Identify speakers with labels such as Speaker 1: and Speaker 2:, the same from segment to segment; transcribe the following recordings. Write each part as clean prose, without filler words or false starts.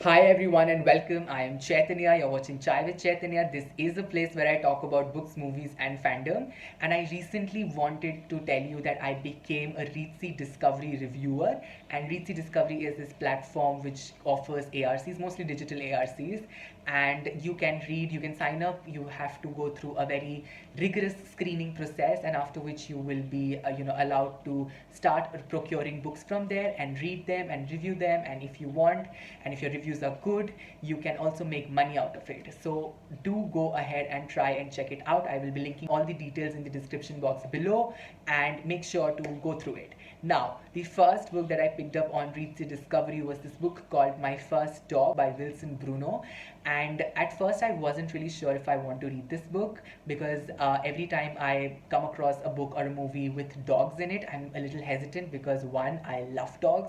Speaker 1: Hi everyone and welcome. I am Chaitanya. You're watching Chai with Chaitanya. This is a place where I talk about books, movies, and fandom. And I recently wanted to tell you that I became a Reedsy Discovery reviewer. And Reedsy Discovery is this platform which offers ARCs, mostly digital ARCs. And you can read, you can sign up. You have to go through a very rigorous screening process, and after which you will be, allowed to start procuring books from there and read them and review them. And if you want, and if your reviews are good, you can also make money out of it. So do go ahead and try and check it out. I will be linking all the details in the description box below, and make sure to go through it. Now, the first book that I picked up on Reedsy Discovery was this book called My First Dog by Bruno. And at first I wasn't really sure if I want to read this book, because every time I come across a book or a movie with dogs in it, I'm a little hesitant, because one, I love dogs.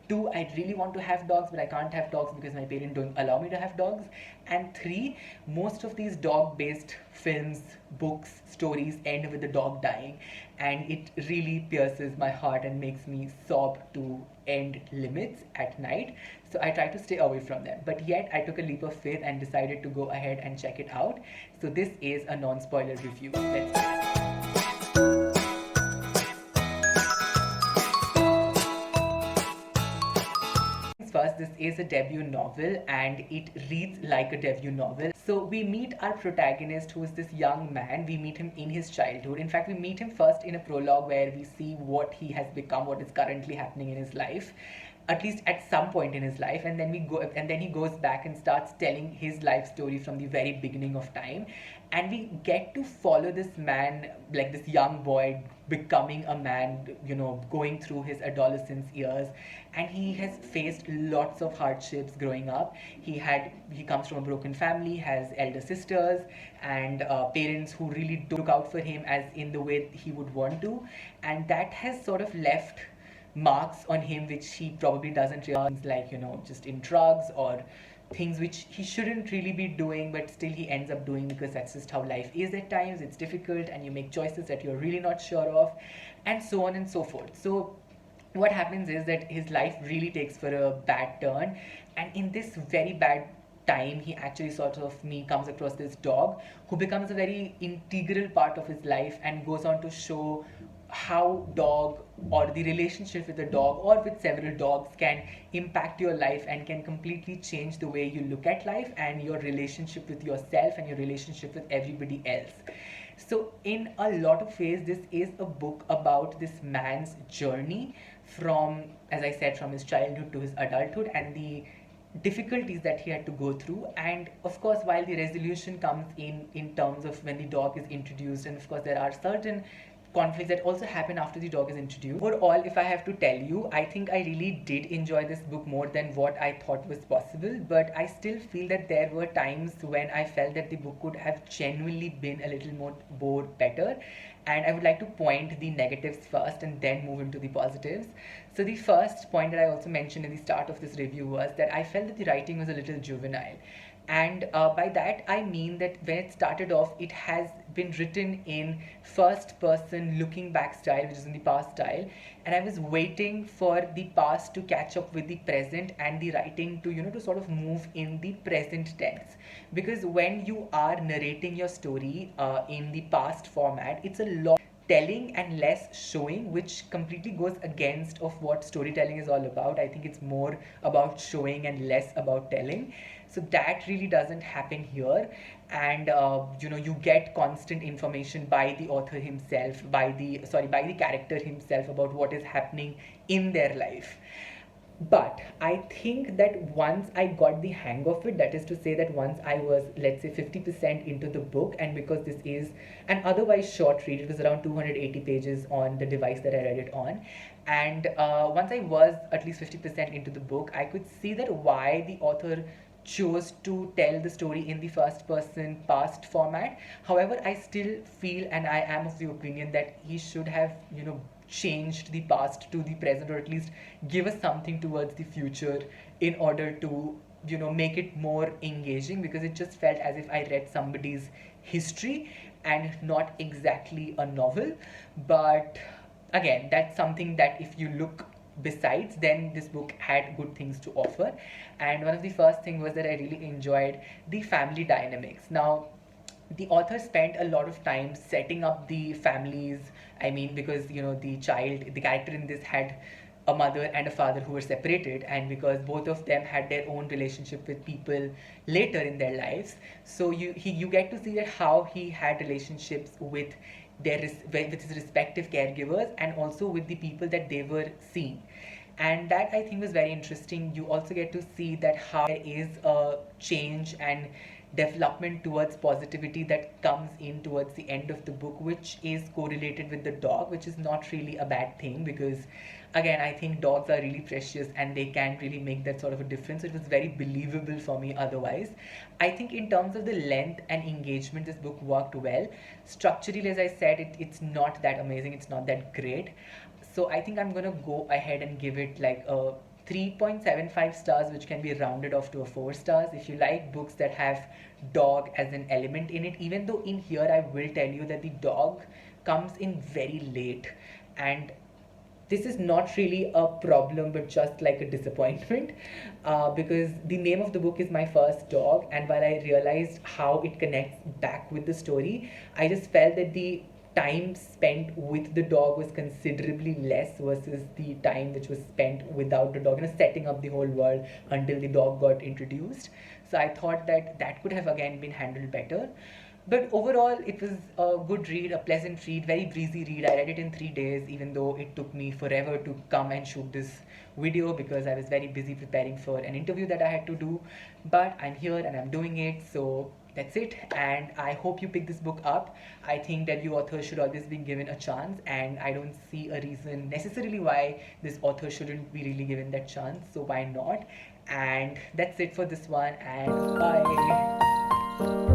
Speaker 1: Two, I really want to have dogs, but I can't have dogs because my parents don't allow me to have dogs. And three, most of these dog based films, books, stories end with the dog dying. And it really pierces my heart and makes me sob to end limits at night. So I try to stay away from them. But yet I took a leap of faith and decided to go ahead and check it out. So this is a non spoiler review. Let's do it. First, this is a debut novel and it reads like a debut novel. So we meet our protagonist, who is this young man. We meet him in his childhood. In fact, we meet him first in a prologue where we see what he has become, what is currently happening in his life, at least at some point in his life. And then he goes back and starts telling his life story from the very beginning of time. And we get to follow this man, like this young boy becoming a man, going through his adolescence years. And he has faced lots of hardships growing up. He comes from a broken family, has elder sisters, and parents who really look out for him as in the way he would want to. And that has sort of left marks on him which he probably doesn't realize, like, just in drugs or things which he shouldn't really be doing, but still he ends up doing, because that's just how life is at times. It's difficult and you make choices that you're really not sure of, and so on and so forth. So what happens is that his life really takes for a bad turn, and in this very bad time he actually sort of me comes across this dog who becomes a very integral part of his life, and goes on to show how dog, or the relationship with a dog or with several dogs, can impact your life and can completely change the way you look at life and your relationship with yourself and your relationship with everybody else. So in a lot of ways, this is a book about this man's journey from, as I said, from his childhood to his adulthood, and the difficulties that he had to go through. And of course, while the resolution comes in terms of when the dog is introduced, and of course there are certain conflicts that also happen after the dog is introduced. Overall, if I have to tell you, I think I really did enjoy this book more than what I thought was possible, but I still feel that there were times when I felt that the book could have genuinely been a little more better. And I would like to point the negatives first and then move into the positives. So the first point that I also mentioned in the start of this review was that I felt that the writing was a little juvenile. And by that I mean that when it started off, it has been written in first person looking back style, which is in the past style. And I was waiting for the past to catch up with the present, and the writing to, to sort of move in the present tense. Because when you are narrating your story in the past format, it's a lot telling and less showing, which completely goes against of what storytelling is all about. I think it's more about showing and less about telling. So that really doesn't happen here. And you get constant information by the author himself, by the character himself, about what is happening in their life. But I think that once I got the hang of it, that is to say that once I was, let's say, 50% into the book, and because this is an otherwise short read, it was around 280 pages on the device that I read it on. And once I was at least 50% into the book, I could see that why the author chose to tell the story in the first person past format. However, I still feel, and I am of the opinion, that he should have, changed the past to the present, or at least give us something towards the future, in order to, make it more engaging, because it just felt as if I read somebody's history and not exactly a novel. But again, that's something that if you look besides, then this book had good things to offer. And one of the first thing was that I really enjoyed the family dynamics. Now, the author spent a lot of time setting up the families. I mean, because the character in this had a mother and a father who were separated, and because both of them had their own relationship with people later in their lives, so you get to see that how he had relationships with with his respective caregivers, and also with the people that they were seeing. And that I think was very interesting. You also get to see that how there is a change and development towards positivity that comes in towards the end of the book, which is correlated with the dog, which is not really a bad thing, because again, I think dogs are really precious and they can really make that sort of a difference. It was very believable for me otherwise. I think in terms of the length and engagement, this book worked well. Structurally, as I said, it's not that amazing, it's not that great. So I think I'm gonna go ahead and give it like a 3.75 stars, which can be rounded off to a 4 stars. If you like books that have dog as an element in it, even though in here I will tell you that the dog comes in very late, and this is not really a problem but just like a disappointment, because the name of the book is My First Dog, and while I realized how it connects back with the story, I just felt that the time spent with the dog was considerably less versus the time which was spent without the dog, setting up the whole world until the dog got introduced. So I thought that that could have again been handled better. But overall, it was a good read, a pleasant read, very breezy read. I read it in 3 days, even though it took me forever to come and shoot this video because I was very busy preparing for an interview that I had to do. But I'm here and I'm doing it, so that's it. And I hope you pick this book up. I think debut authors should always be given a chance, and I don't see a reason necessarily why this author shouldn't be really given that chance. So why not? And that's it for this one, and bye.